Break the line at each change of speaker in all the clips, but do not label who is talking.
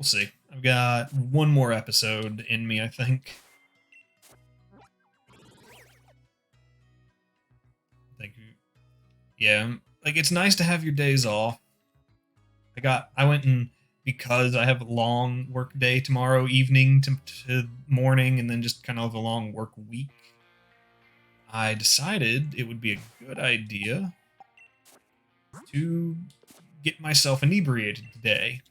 We'll see. I've got one more episode in me, I think. Thank you. Yeah, like it's nice to have your days off. I went and because I have a long work day tomorrow evening to morning and then just kind of a long work week, I decided it would be a good idea to get myself inebriated today.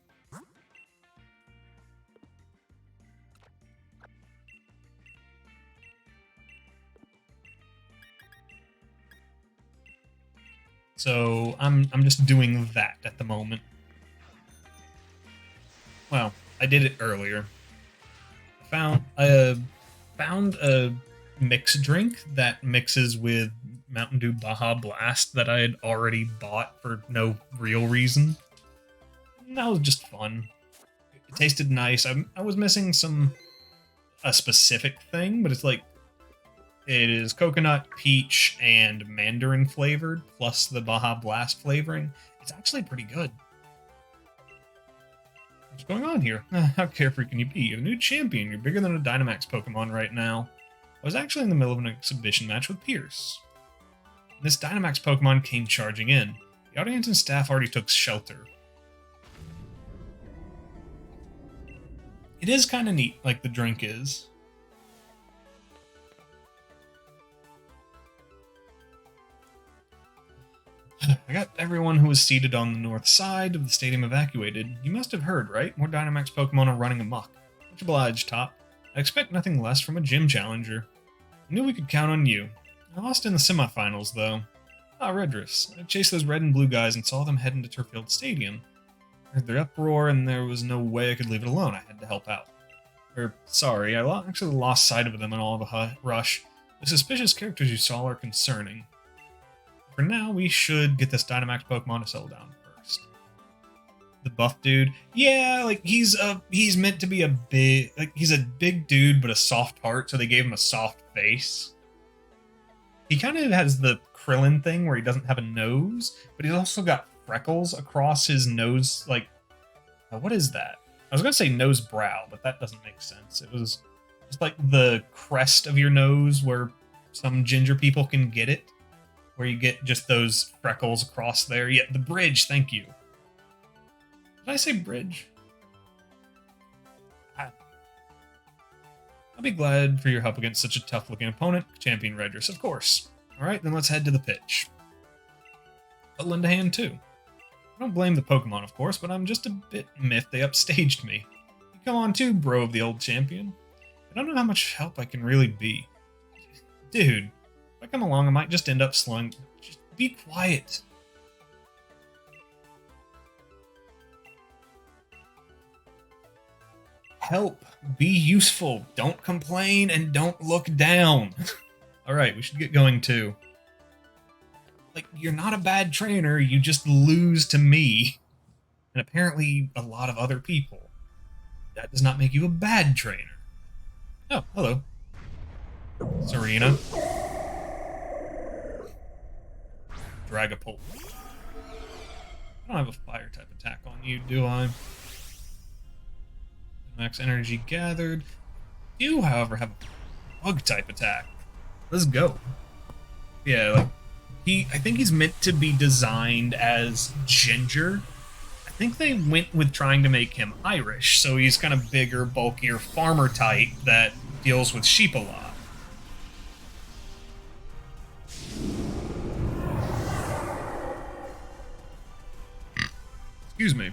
So I'm just doing that at the moment. Well, I did it earlier. I found a mix drink that mixes with Mountain Dew Baja Blast that I had already bought for no real reason. And that was just fun. It tasted nice. I was missing a specific thing, but it's like it is coconut, peach, and mandarin flavored, plus the Baja Blast flavoring. It's actually pretty good. What's going on here? How carefree can you be? You're a new champion. You're bigger than a Dynamax Pokemon right now. I was actually in the middle of an exhibition match with Pierce. This Dynamax Pokemon came charging in. The audience and staff already took shelter. It is kind of neat, like the drink is. I got everyone who was seated on the north side of the stadium evacuated. You must have heard, right? More Dynamax Pokemon are running amok. Much obliged, Top. I expect nothing less from a gym challenger. I knew we could count on you. I lost in the semifinals, though. Ah, Redress. I chased those red and blue guys and saw them head into Turffield Stadium. I heard their uproar, and there was no way I could leave it alone. I had to help out. Sorry, I actually lost sight of them in all the rush. The suspicious characters you saw are concerning. For now, we should get this Dynamax Pokemon to settle down first. The buff dude, yeah, like he's meant to be he's a big dude but a soft heart, so they gave him a soft face. He kind of has the Krillin thing where he doesn't have a nose, but he's also got freckles across his nose. Like, what is that? I was gonna say nose brow, but that doesn't make sense. It was just like the crest of your nose where some ginger people can get it. Where you get just those freckles across there. Yeah, the bridge, thank you. Did I say bridge? I'll be glad for your help against such a tough-looking opponent, Champion Redress, of course. Alright, then let's head to the pitch. I'll lend a hand, too. I don't blame the Pokemon, of course, but I'm just a bit miffed they upstaged me. You come on too, bro of the old champion. I don't know how much help I can really be. Dude. If I come along, I might just end up slowing. Just be quiet. Help. Be useful. Don't complain and don't look down. Alright, we should get going too. Like, you're not a bad trainer, you just lose to me. And apparently a lot of other people. That does not make you a bad trainer. Oh, hello. Serena. Dragapult. I don't have a fire type attack on you, do I? Max energy gathered. You, however, have a bug type attack. Let's go. Yeah, like I think he's meant to be designed as ginger. I think they went with trying to make him Irish, so he's kind of bigger, bulkier farmer type that deals with sheep a lot. Excuse me.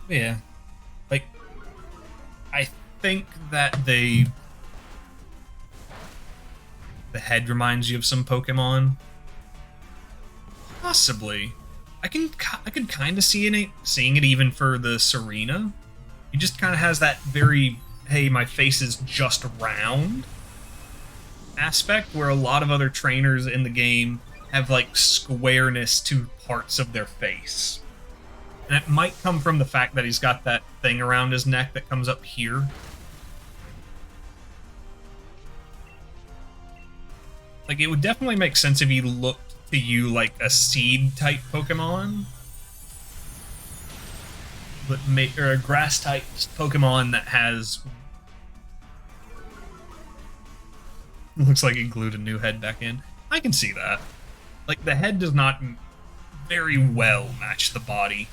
Yeah. Like, I think that the head reminds you of some Pokemon. Possibly. I could kind of seeing it even for the Serena. He just kind of has that very, hey, my face is just round aspect, where a lot of other trainers in the game have, like, squareness to parts of their face. And it might come from the fact that he's got that thing around his neck that comes up here. Like, it would definitely make sense if he looked to you like a seed-type Pokemon. But or a grass-type Pokemon that has... Looks like he glued a new head back in. I can see that. Like, the head does not very well match the body.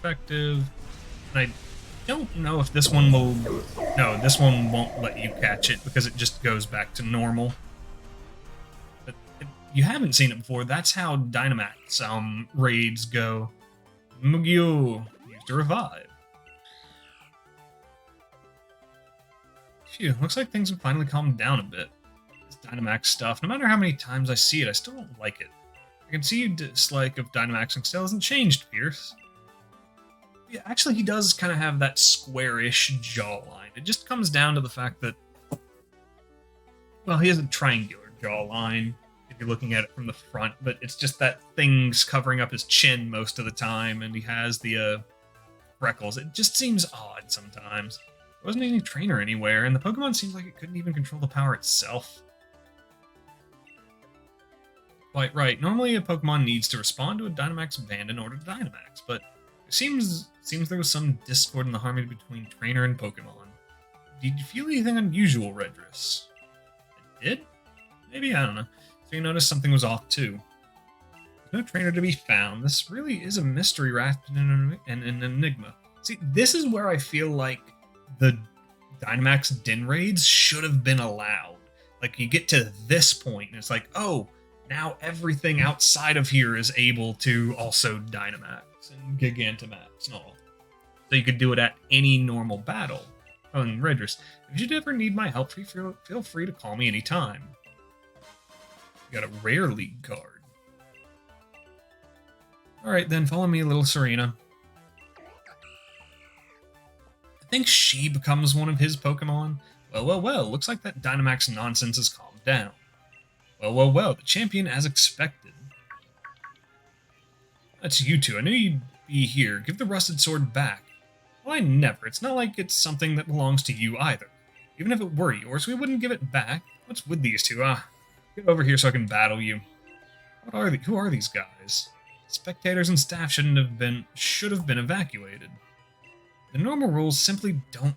Effective. And I don't know if this one will... No, this one won't let you catch it because it just goes back to normal. But if you haven't seen it before, that's how Dynamax raids go. Mugyo used to revive. Phew, looks like things have finally calmed down a bit. This Dynamax stuff, no matter how many times I see it, I still don't like it. I can see your dislike of Dynamaxing still hasn't changed, Pierce. Yeah, actually, he does kind of have that squarish jawline. It just comes down to the fact that, well, he has a triangular jawline if you're looking at it from the front, but it's just that thing's covering up his chin most of the time, and he has the freckles. It just seems odd sometimes. There wasn't any trainer anywhere, and the Pokemon seems like it couldn't even control the power itself. Quite right. Normally, a Pokemon needs to respond to a Dynamax band in order to Dynamax, but it seems there was some discord in the harmony between trainer and Pokemon. Did you feel anything unusual, Redress? It did? Maybe, I don't know. So you noticed something was off too. There's no trainer to be found. This really is a mystery wrapped in an enigma. See, this is where I feel like the Dynamax Den raids should have been allowed. Like, you get to this point, and it's like, oh, now everything outside of here is able to also Dynamax and Gigantamax and all. So you could do it at any normal battle. Oh, and Redress, if you'd ever need my help, feel free to call me anytime. You got a rare league card. Alright then, follow me, little Serena. I think she becomes one of his Pokemon. Well, looks like that Dynamax nonsense has calmed down. Well, the champion as expected. That's you two. I knew you'd be here. Give the rusted sword back. Well, I never. It's not like it's something that belongs to you either. Even if it were yours, we wouldn't give it back. What's with these two? Get over here so I can battle you. Who are these guys? Spectators and staff should have been evacuated. The normal rules simply don't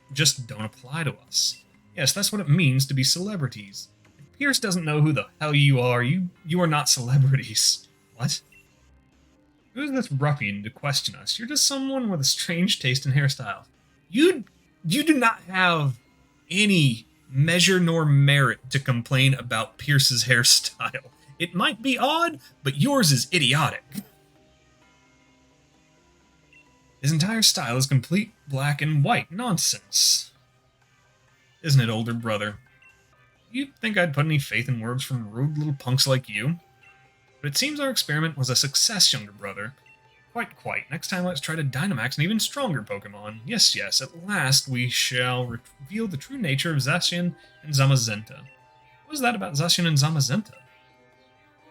apply to us. Yes, that's what it means to be celebrities. If Pierce doesn't know who the hell you are, you are not celebrities. What? Who is this ruffian to question us? You're just someone with a strange taste in hairstyles. You do not have any measure nor merit to complain about Pierce's hairstyle. It might be odd, but yours is idiotic. His entire style is complete black and white nonsense. Isn't it, older brother? You'd think I'd put any faith in words from rude little punks like you? But it seems our experiment was a success, younger brother. Quite. Next time let's try to Dynamax an even stronger Pokemon. Yes, at last we shall reveal the true nature of Zacian and Zamazenta. What was that about Zacian and Zamazenta?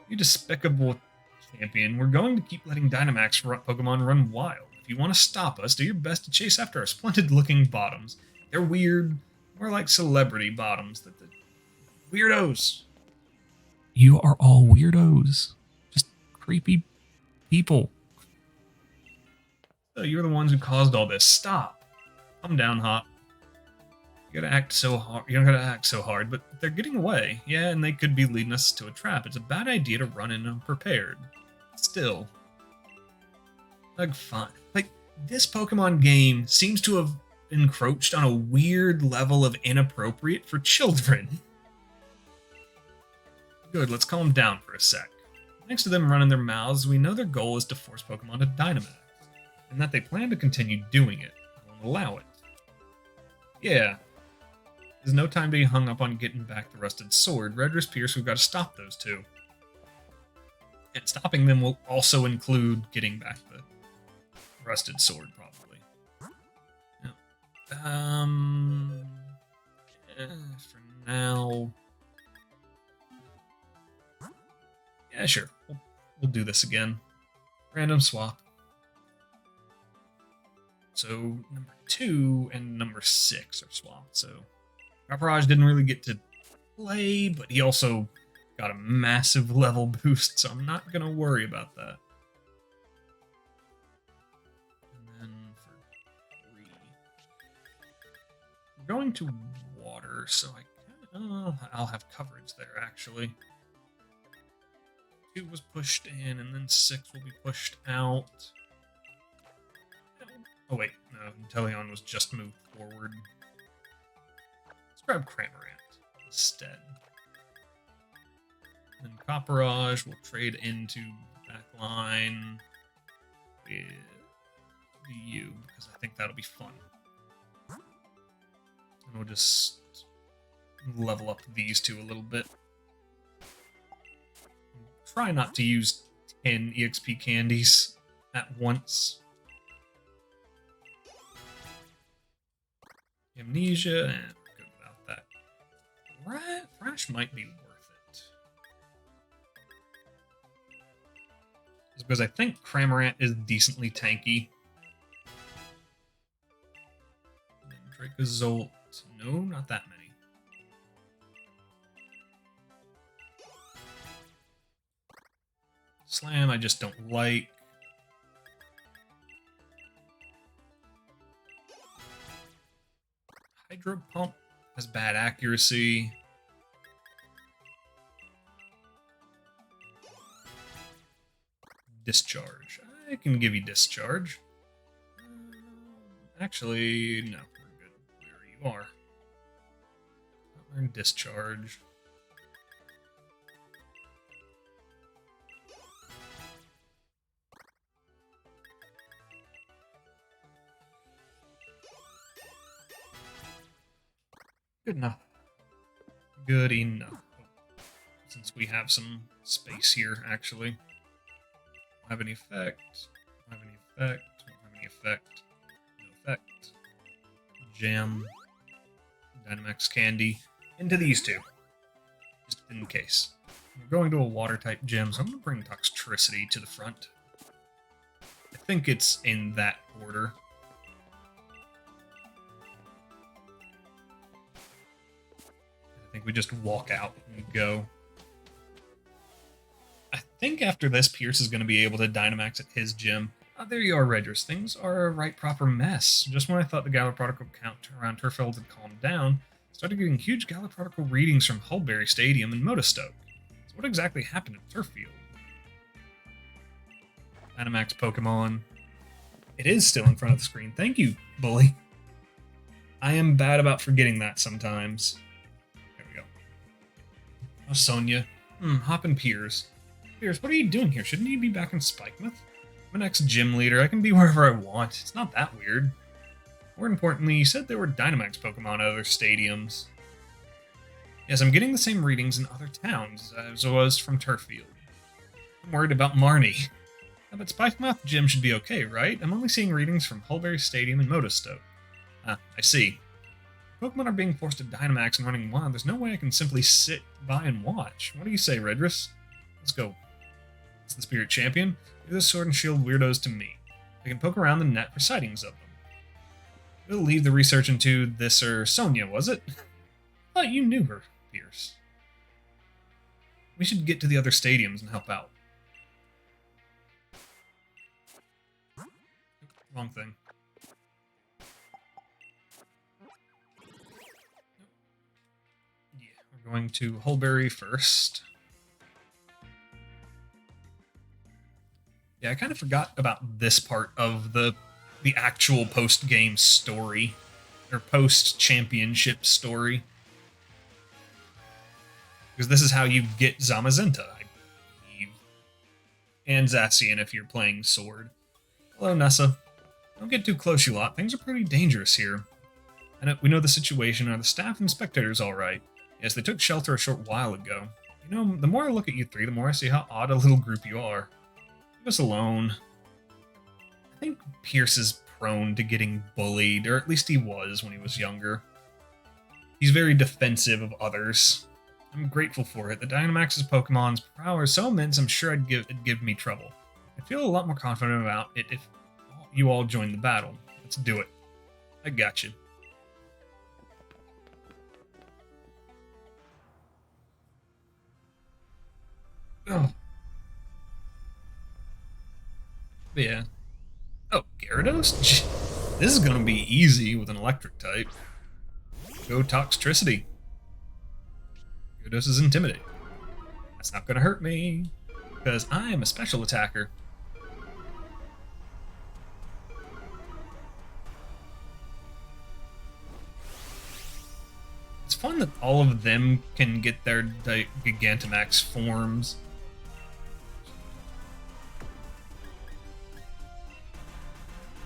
You despicable champion, we're going to keep letting Dynamax Pokemon run wild. If you want to stop us, do your best to chase after our splendid-looking bottoms. They're weird, more like celebrity bottoms. The weirdos. You are all weirdos. Just creepy people. So you're the ones who caused all this. Stop. Calm down, Hop. You don't gotta act so hard, but they're getting away. Yeah, and they could be leading us to a trap. It's a bad idea to run in unprepared. Still. Like, fine. Like, this Pokemon game seems to have encroached on a weird level of inappropriate for children. Good, let's calm down for a sec. Thanks to them running their mouths, we know their goal is to force Pokemon to Dynamax, and that they plan to continue doing it. I won't allow it. Yeah. There's no time to be hung up on getting back the rusted sword. Redress, Pierce, we've got to stop those two. And stopping them will also include getting back the rusted sword, probably. Yeah. Um, for now, yeah, sure. We'll do this again. Random swap. So number 2 and number 6 are swapped. So Raj didn't really get to play, but he also got a massive level boost, so I'm not gonna worry about that. And then for 3, we're going to water, so I'll have coverage there actually. 2 was pushed in, and then 6 will be pushed out. Oh wait, no, Inteleon was just moved forward. Let's grab Cramorant instead. And Copperage will trade into backline with you, because I think that'll be fun. And we'll just level up these 2 a little bit. Try not to use 10 EXP candies at once. Amnesia, and we're good without that. Thrash might be worth it. Just because I think Cramorant is decently tanky. And Dracozolt, no, not that many. Slam, I just don't like. Hydro Pump has bad accuracy. Discharge. I can give you Discharge. Actually, no, we're good where you are. Learn Discharge. Good enough. Good enough. Since we have some space here, actually. Don't have any effect. Don't have any effect. Don't have any effect. No effect. Jam. Dynamax Candy. Into these 2. Just in case. We're going to a water-type gym, so I'm going to bring Toxtricity to the front. I think it's in that order. I think we just walk out and go. I think after this, Pierce is going to be able to Dynamax at his gym. There you are, Redress. Things are a right proper mess. Just when I thought the Galliprodical count around Turfeld had calmed down, I started getting huge Galliprodical readings from Hullberry Stadium and Motostoke. So what exactly happened at Turffield? Dynamax Pokemon. It is still in front of the screen. Thank you, bully. I am bad about forgetting that sometimes. Oh, Sonia. Hoppin' Piers. Piers, what are you doing here? Shouldn't you be back in Spikemouth? I'm an ex-gym leader. I can be wherever I want. It's not that weird. More importantly, you said there were Dynamax Pokemon at other stadiums. Yes, I'm getting the same readings in other towns as I was from Turffield. I'm worried about Marnie. Yeah, but Spikemouth Gym should be okay, right? I'm only seeing readings from Hullberry Stadium and Motostoke. Ah, I see. Pokemon are being forced to Dynamax and running wild. There's no way I can simply sit by and watch. What do you say, Redress? Let's go. It's the Spirit Champion. Leave the Sword and Shield weirdos to me. I can poke around the net for sightings of them. We'll leave the research into this or Sonia, was it? I thought you knew her, Pierce. We should get to the other stadiums and help out. Wrong thing. We're going to Hullberry first. Yeah, I kind of forgot about this part of the actual post-game story, or post-championship story. Because this is how you get Zamazenta, I believe. And Zacian if you're playing Sword. Hello, Nessa. Don't get too close, you lot. Things are pretty dangerous here. We know the situation. Are the staff and spectators all right? Yes, they took shelter a short while ago. You know, the more I look at you three, the more I see how odd a little group you are. Leave us alone. I think Pierce is prone to getting bullied, or at least he was when he was younger. He's very defensive of others. I'm grateful for it. The Dynamax's Pokemon's power is so immense, I'm sure it'd give me trouble. I feel a lot more confident about it if you all join the battle. Let's do it. I got you. Oh. Yeah. Oh, Gyarados? This is gonna be easy with an electric type. Go Toxtricity. Gyarados is intimidating. That's not gonna hurt me, because I am a special attacker. It's fun that all of them can get their Gigantamax forms.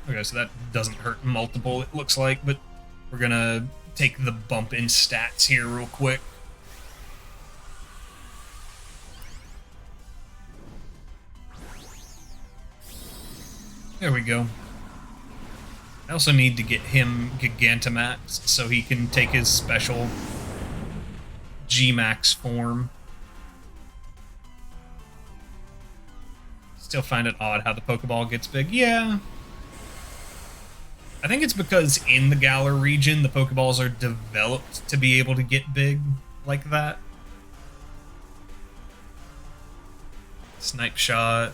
Okay, so that doesn't hurt multiple, it looks like, but we're gonna take the bump in stats here real quick. There we go. I also need to get him Gigantamax so he can take his special G-Max form. Still find it odd how the Pokeball gets big. Yeah. I think it's because in the Galar region, the Pokeballs are developed to be able to get big like that. Snipe Shot.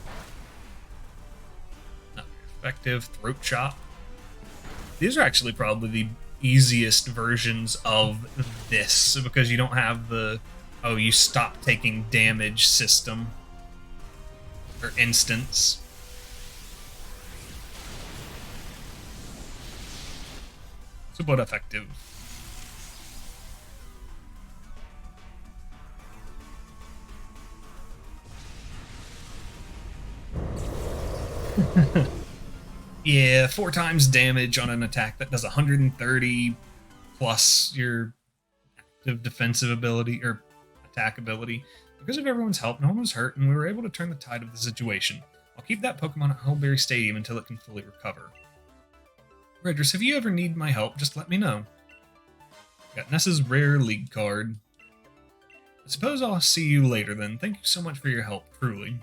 Not very effective. Throat Chop. These are actually probably the easiest versions of this, because you don't have the, oh, you stop taking damage system. Or instance. So, but effective. Yeah, 4 times damage on an attack that does 130 plus your active defensive ability or attack ability. Because of everyone's help, no one was hurt, and we were able to turn the tide of the situation. I'll keep that Pokemon at Hullberry Stadium until it can fully recover. Redress, if you ever need my help, just let me know. Got Nessa's rare league card. I suppose I'll see you later then. Thank you so much for your help, truly.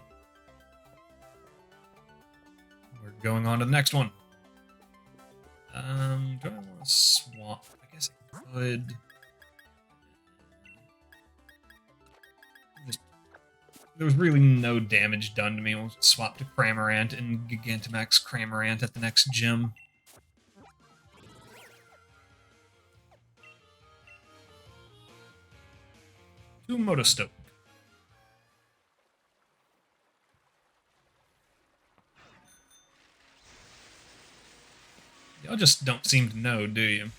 We're going on to the next one. Do I want to swap? I guess I could. There was really no damage done to me. We'll swap to Cramorant and Gigantamax Cramorant at the next gym. To Motostoke. Y'all just don't seem to know, do you?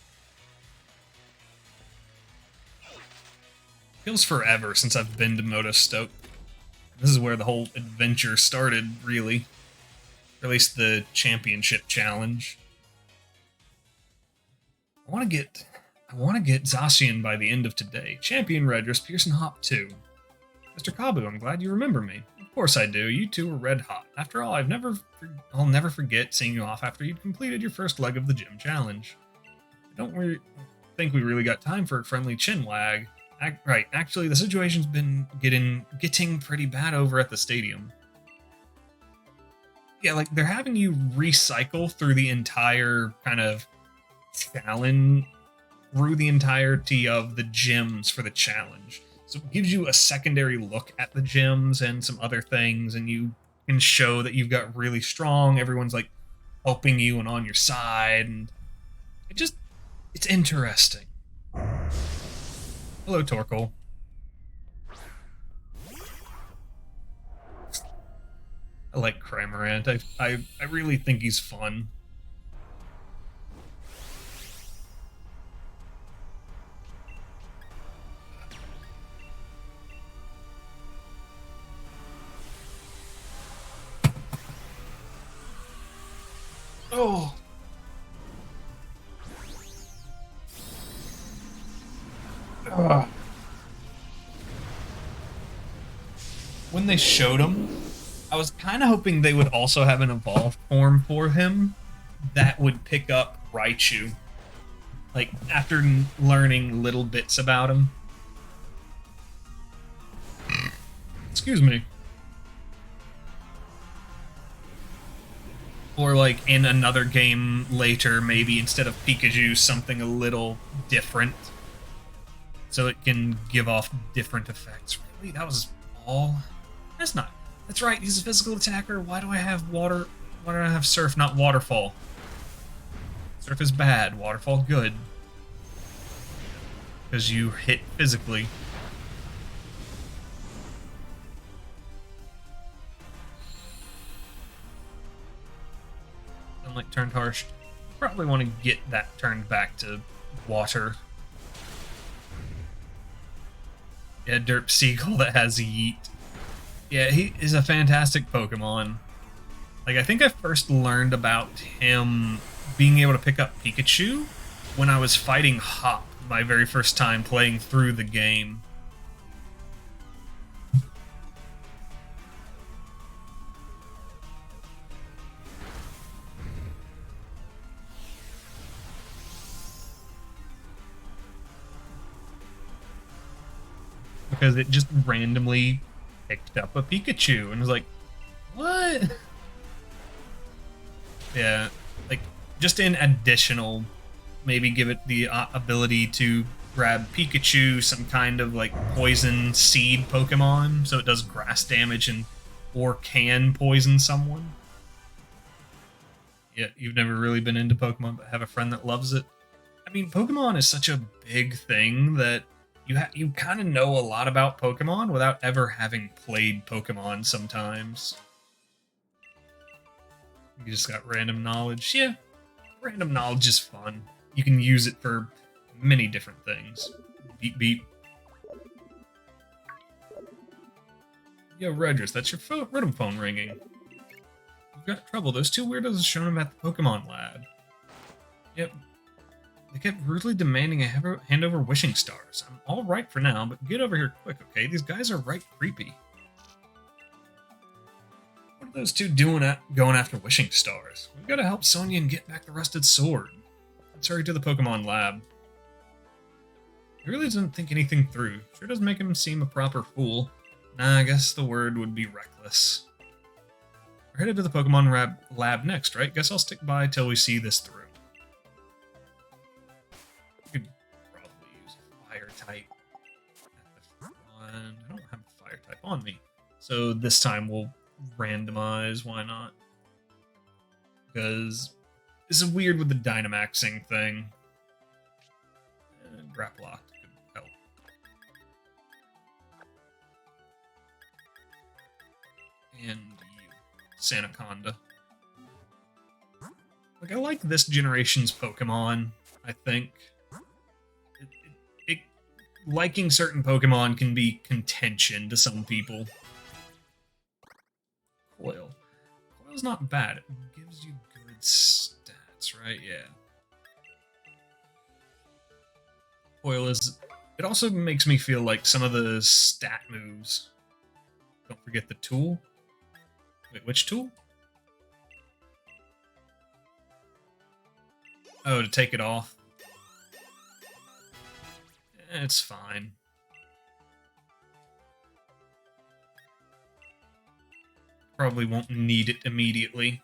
Feels forever since I've been to Motostoke. This is where the whole adventure started, really. Or at least the championship challenge. I want to get Zacian by the end of today. Champion Redress, Pearson Hop 2. Mr. Kabu, I'm glad you remember me. Of course I do. You two were red hot. After all, I'll never forget seeing you off after you'd completed your first leg of the gym challenge. I don't think we really got time for a friendly chin wag. Right, actually, the situation's been getting pretty bad over at the stadium. Yeah, like, they're having you recycle through the entire kind of challenge, through the entirety of the gyms for the challenge. So it gives you a secondary look at the gyms and some other things, and you can show that you've got really strong, everyone's, like, helping you and on your side, and it's interesting. Hello, Torkoal. I like Cramorant. I really think he's fun. Oh. When they showed him, I was kind of hoping they would also have an evolved form for him, that would pick up Raichu. Like, after learning little bits about him. Excuse me. Or, like, in another game later, maybe instead of Pikachu, something a little different. So it can give off different effects. Really? That was all? That's not. That's right, he's a physical attacker. Why do I have water? Why do I have Surf, not Waterfall? Surf is bad, Waterfall good. Because you hit physically. Sunlight turned harsh. Probably want to get that turned back to water. Yeah, Derp Seagull that has Yeet. Yeah, he is a fantastic Pokemon. Like, I think I first learned about him being able to pick up Pikachu when I was fighting Hop my very first time playing through the game. Because it just randomly picked up a Pikachu and was like, what? Yeah, like, just in additional, maybe give it the ability to grab Pikachu, some kind of, like, poison seed Pokemon, so it does grass damage and or can poison someone. Yeah, you've never really been into Pokemon, but have a friend that loves it. I mean, Pokemon is such a big thing that you kind of know a lot about Pokemon without ever having played Pokemon sometimes. You just got random knowledge. Yeah, random knowledge is fun. You can use it for many different things. Beep beep. Yo, Redris, that's your rhythm phone ringing. You've got trouble. Those two weirdos have shown him at the Pokemon lab. Yep. They kept rudely demanding a hand over wishing stars. I'm all right for now, but get over here quick, okay? These guys are right creepy. What are those two doing going after wishing stars? We've got to help Sonya and get back the rusted sword. Let's hurry to the Pokemon lab. He really doesn't think anything through. Sure does make him seem a proper fool. Nah, I guess the word would be reckless. We're headed to the Pokemon lab next, right? Guess I'll stick by till we see this through. Could probably use a fire type at the front. I don't have a fire type on me. So this time we'll randomize. Why not? Because this is weird with the Dynamaxing thing. Graplock could help. And you, Sandaconda. Like, I like this generation's Pokemon, I think. Liking certain Pokemon can be contention to some people. Coil. Coil's not bad. It gives you good stats, right? Yeah. Coil is... It also makes me feel like some of the stat moves. Don't forget the tool. Wait, which tool? Oh, to take it off. It's fine. Probably won't need it immediately.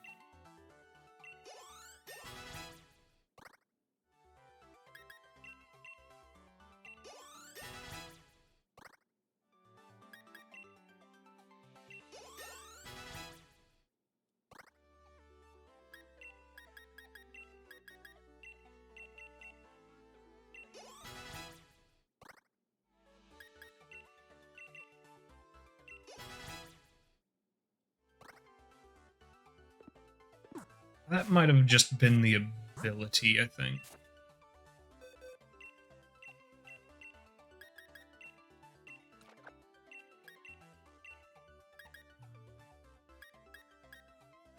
That might have just been the ability, I think.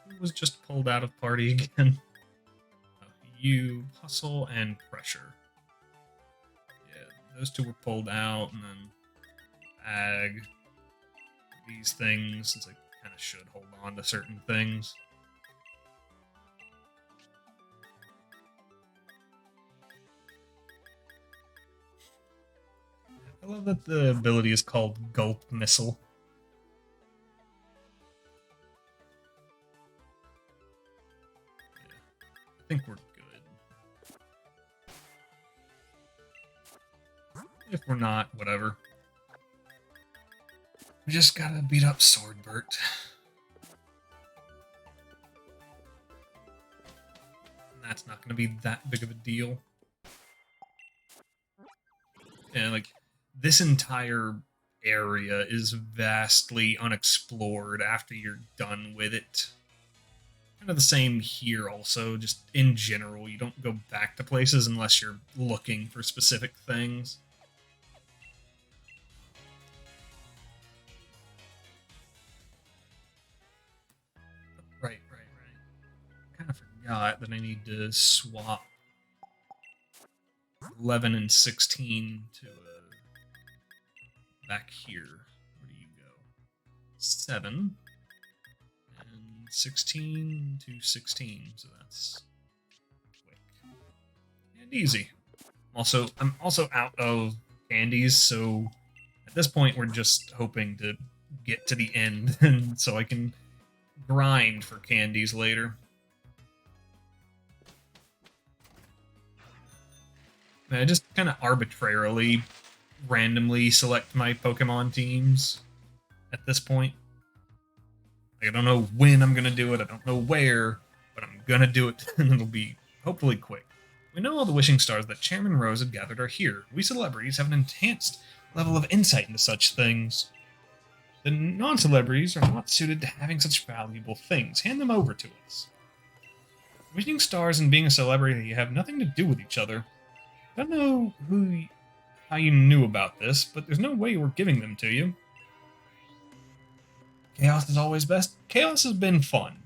Who was just pulled out of party again? You, Hustle, and Pressure. Yeah, those two were pulled out, and then Bag. These things, since I kind of should hold on to certain things. I love that the ability is called Gulp Missile. I think we're good. If we're not, whatever. We just gotta beat up Swordbert. That's not gonna be that big of a deal. And like, this entire area is vastly unexplored after you're done with it. Kind of the same here also, just in general, you don't go back to places unless you're looking for specific things. Right. Kind of forgot that I need to swap 11 and 16 to back here. Where do you go? 7 and 16 to 16, so that's quick and easy. I'm also out of candies, so at this point we're just hoping to get to the end, and so I can grind for candies later. I just kind of arbitrarily, randomly select my Pokemon teams at this point. Like, I don't know when I'm going to do it, I don't know where, but I'm going to do it, and it'll be hopefully quick. We know all the wishing stars that Chairman Rose had gathered are here. We celebrities have an enhanced level of insight into such things. The non-celebrities are not suited to having such valuable things. Hand them over to us. Wishing stars and being a celebrity have nothing to do with each other. I don't know how you knew about this, but there's no way we're giving them to you. Chaos is always best. Chaos has been fun.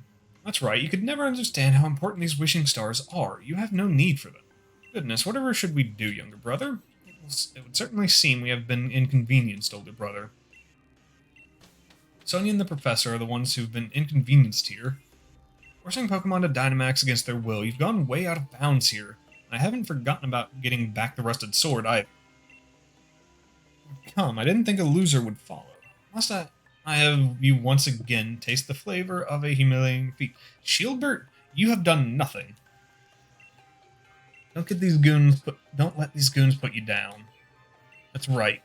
That's right, you could never understand how important these wishing stars are. You have no need for them. Goodness, whatever should we do, younger brother? It would certainly seem we have been inconvenienced, older brother. Sonia and the Professor are the ones who've been inconvenienced here. Forcing Pokemon to Dynamax against their will, you've gone way out of bounds here. I haven't forgotten about getting back the Rusted Sword either. Come, I didn't think a loser would follow. Must I have you once again taste the flavor of a humiliating defeat. Shieldbert, you have done nothing. Don't let these goons put you down. That's right.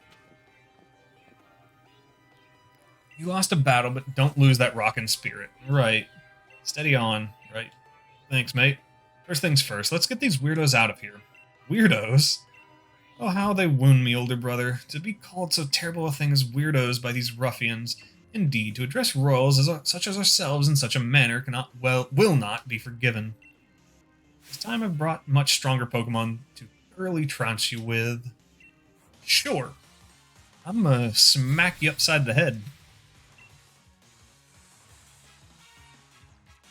You lost a battle, but don't lose that rockin' spirit. Right. Steady on. Right. Thanks, mate. First things first, let's get these weirdos out of here. Weirdos? Oh, how they wound me, older brother. To be called so terrible a thing as weirdos by these ruffians. Indeed, to address royals such as ourselves in such a manner will not be forgiven. This time I've brought much stronger Pokemon to thoroughly trounce you with. Sure. I'm gonna smack you upside the head.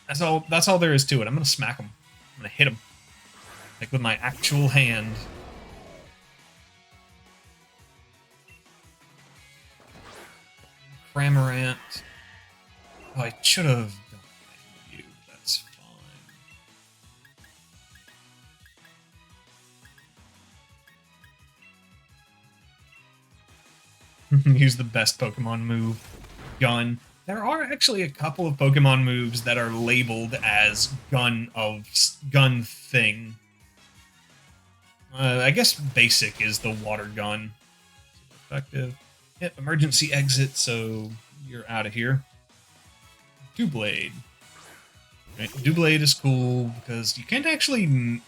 That's all there is to it. I'm gonna smack him. I'm gonna hit him. Like with my actual hand. Cramorant. Oh, I should have done you. That's fine. Use the best Pokemon move. Gun. There are actually a couple of Pokemon moves that are labeled as gun thing. I guess basic is the water gun. Effective. Yep, emergency exit, so you're out of here. Doublade. Right, Doublade is cool because you can't actually...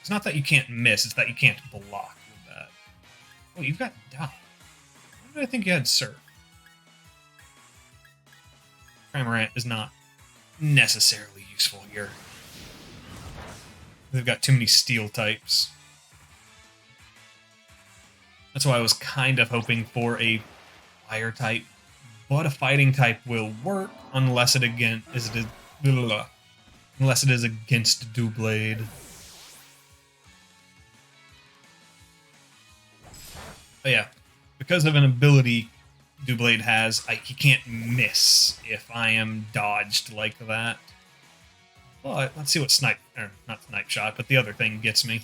It's not that you can't miss, it's that you can't block with that. Oh, you've got Dot. Why did I think you had Surf? Cramorant is not necessarily useful here. They've got too many steel types. That's why I was kind of hoping for a fire type, but a fighting type will work unless it is against Doublade. But yeah, because of an ability Doublade has, he can't miss if I am dodged like that. But let's see what not Snipe Shot, but the other thing gets me.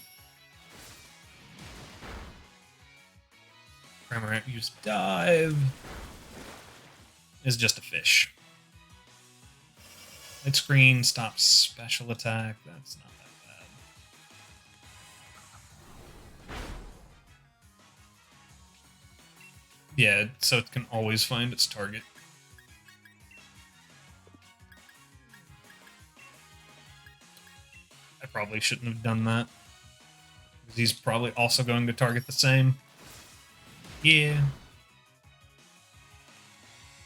Cramorant use dive. Is just a fish. Light screen stops special attack. That's not that bad. Yeah, so it can always find its target. I probably shouldn't have done that. Because he's probably also going to target the same. Yeah.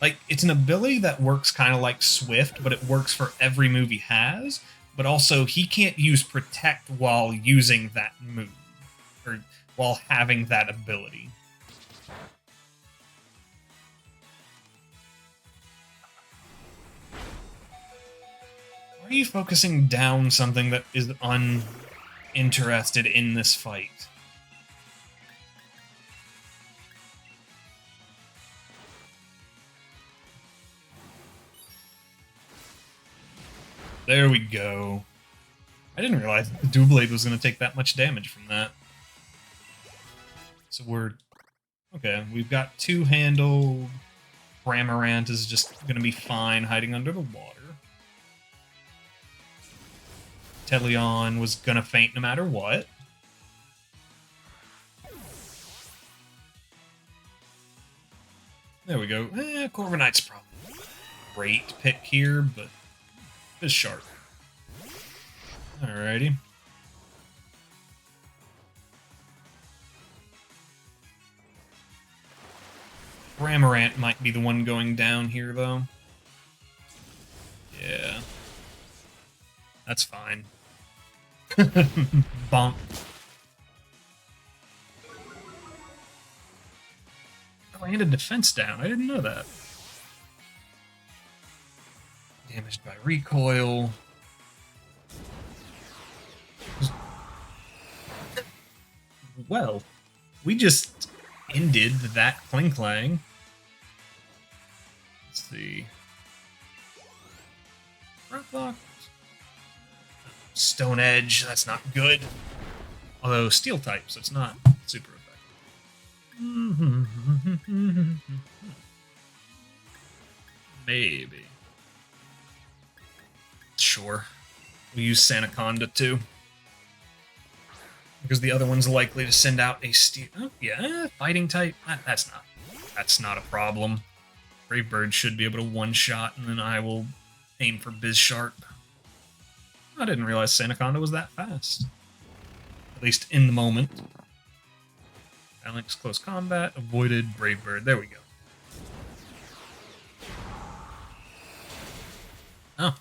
Like, it's an ability that works kind of like Swift, but it works for every move he has. But also, he can't use Protect while using that move. Or while having that ability. Why are you focusing down something that is uninterested in this fight? There we go. I didn't realize the Doublade was going to take that much damage from that. So we're... Okay, we've got two-handled. Cramorant is just going to be fine hiding under the water. Teleon was going to faint no matter what. There we go. Corviknight's probably a great pick here, but it's sharp. Alrighty. Cramorant might be the one going down here, though. Yeah. That's fine. Bonk. Oh, I had a defense down. I didn't know that. Damaged by recoil. Well, we just ended that Klinklang. Let's see. Rocklock. Stone Edge, that's not good. Although Steel type, so it's not super effective. Maybe. Sure. We'll use Sandaconda too. Because the other one's likely to send out a steel... Oh, yeah, fighting type. That's not a problem. Brave Bird should be able to one-shot, and then I will aim for Bizsharp. I didn't realize Sandaconda was that fast. At least in the moment. Alex, close combat, avoided, Brave Bird. There we go. Oh.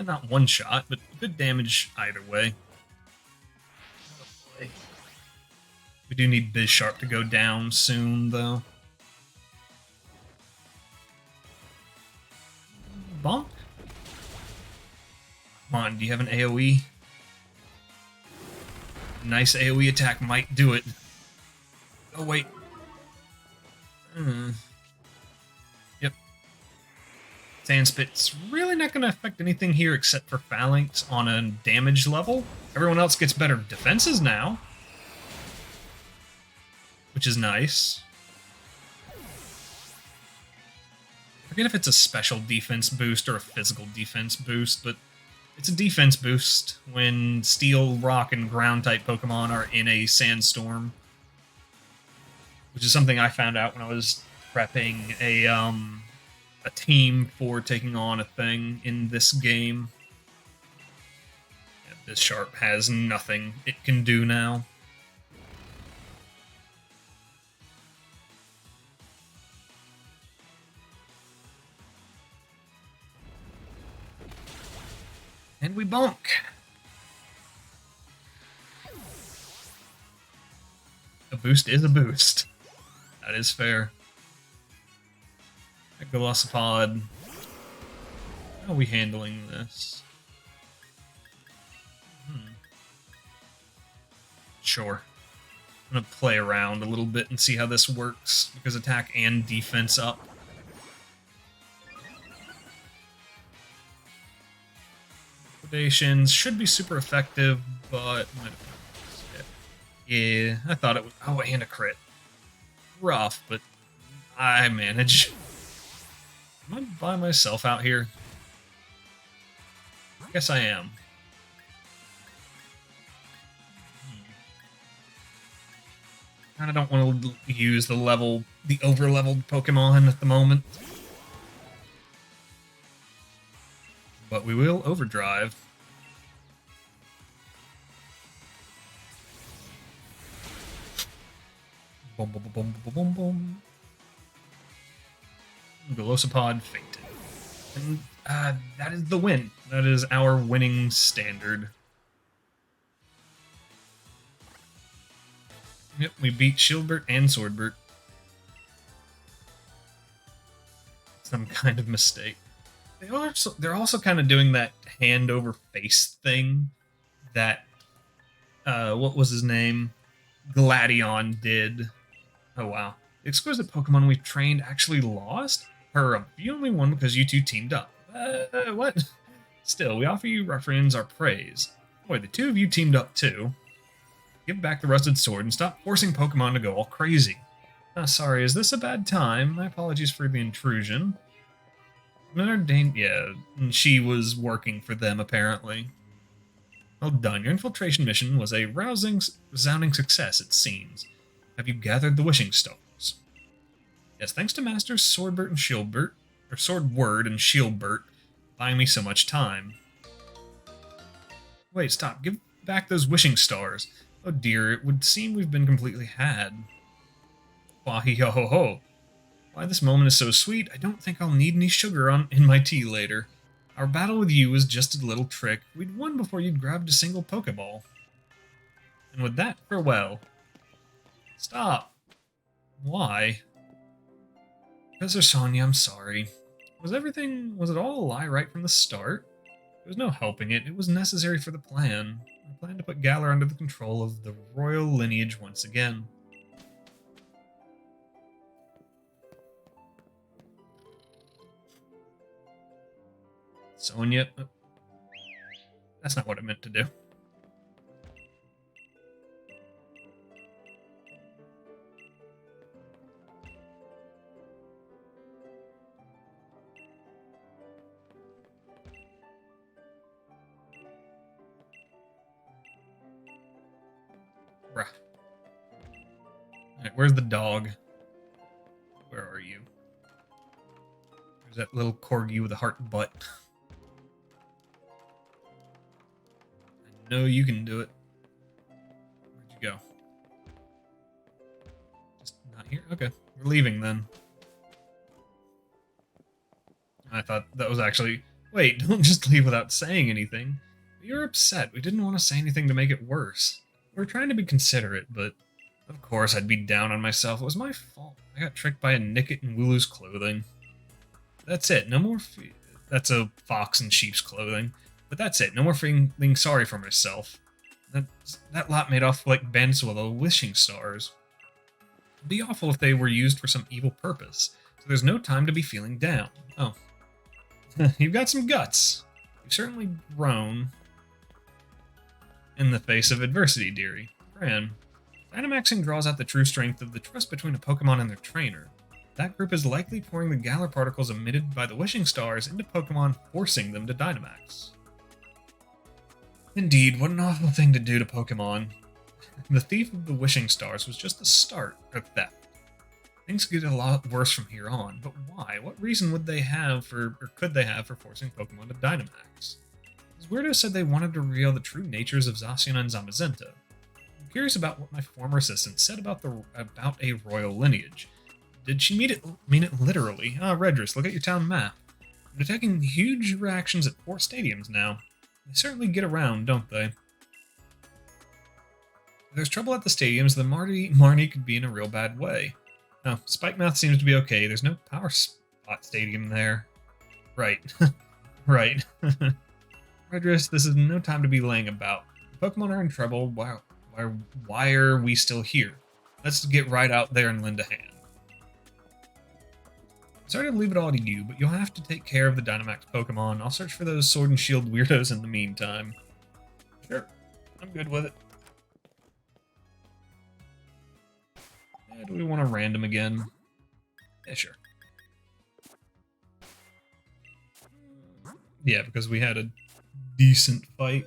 Not one shot, but good damage either way. Oh boy. We do need Bizsharp to go down soon, though. Bonk? Come on, do you have an AoE? Nice AoE attack might do it. Oh, wait. Yep. Sandspit's really not going to affect anything here except for Phalanx on a damage level. Everyone else gets better defenses now. Which is nice. I forget if it's a special defense boost or a physical defense boost, but it's a defense boost when Steel, Rock, and Ground-type Pokemon are in a Sandstorm. Which is something I found out when I was prepping a team for taking on a thing in this game. Yeah, Bizsharp has nothing it can do now. And we bonk. A boost is a boost. That is fair. Golosopod. How are we handling this? Sure. I'm gonna play around a little bit and see how this works, because attack and defense up. Liquidations should be super effective, but... Yeah, I thought it was... Oh, and a crit. rough, but I manage. Am I by myself out here? I guess I am. Kind of don't want to use the over-leveled Pokemon at the moment. But we will overdrive. Boom, boom, boom, boom, boom, boom. Velocipod fainted. And that is the win. That is our winning standard. Yep, we beat Shieldbert and Swordbert. Some kind of mistake. They're also kind of doing that hand over face thing that what was his name? Gladion did. Oh wow. The exquisite Pokemon we trained actually lost? You only won because you two teamed up. What? Still, we offer you reference our praise. Boy, the two of you teamed up too. Give back the rusted sword and stop forcing Pokemon to go all crazy. Sorry, is this a bad time? My apologies for the intrusion. Yeah, she was working for them apparently. Well done, your infiltration mission was a resounding success, it seems. Have you gathered the wishing stars? Yes, thanks to Masters Swordbert and Shieldbert, or Swordword and Shieldbert, buying me so much time. Wait, stop, give back those wishing stars. Oh dear, it would seem we've been completely had. Wah-hee-ho-ho-ho. Why this moment is so sweet, I don't think I'll need any sugar in my tea later. Our battle with you was just a little trick. We'd won before you'd grabbed a single Pokeball. And with that, farewell. Stop. Why? Professor Sonia, I'm sorry. Was it all a lie right from the start? There was no helping it. It was necessary for the plan. I planned to put Galar under the control of the royal lineage once again. Sonia. That's not what I meant to do. Bruh. Alright, where's the dog? Where are you? There's that little corgi with a heart butt. I know you can do it. Where'd you go? Just not here? Okay, we're leaving then. I thought that was actually... Wait, don't just leave without saying anything. You're upset. We didn't want to say anything to make it worse. We were trying to be considerate, but... Of course I'd be down on myself. It was my fault. I got tricked by a Nickit in Wooloo's clothing. That's it. No more... That's a fox in sheep's clothing. But that's it. No more feeling sorry for myself. That lot made off like bandits with wishing stars. It'd be awful if they were used for some evil purpose. So there's no time to be feeling down. Oh. You've got some guts. You've certainly grown in the face of adversity, dearie. Fran, Dynamaxing draws out the true strength of the trust between a Pokemon and their trainer. That group is likely pouring the Galar particles emitted by the wishing stars into Pokemon, forcing them to Dynamax. Indeed, what an awful thing to do to Pokemon. The thief of the wishing stars was just the start of theft. Things get a lot worse from here on, but why? What reason would they have for, or could they have for forcing Pokemon to Dynamax? As Weirdo said they wanted to reveal the true natures of Zacian and Zamazenta. I'm curious about what my former assistant said about a royal lineage. Did she mean it literally? Redris, look at your town map. I'm detecting huge reactions at 4 stadiums now. They certainly get around, don't they? If there's trouble at the stadiums, then Marnie could be in a real bad way. No, Spikemouth seems to be okay. There's no Power Spot Stadium there. Right. Right. Redris, this is no time to be laying about. The Pokemon are in trouble. Why are we still here? Let's get right out there and lend a hand. Sorry to leave it all to you, but you'll have to take care of the Dynamax Pokemon. I'll search for those Sword and Shield weirdos in the meantime. Sure, I'm good with it. Do we want to random again? Yeah, sure. Yeah, because we had a decent fight.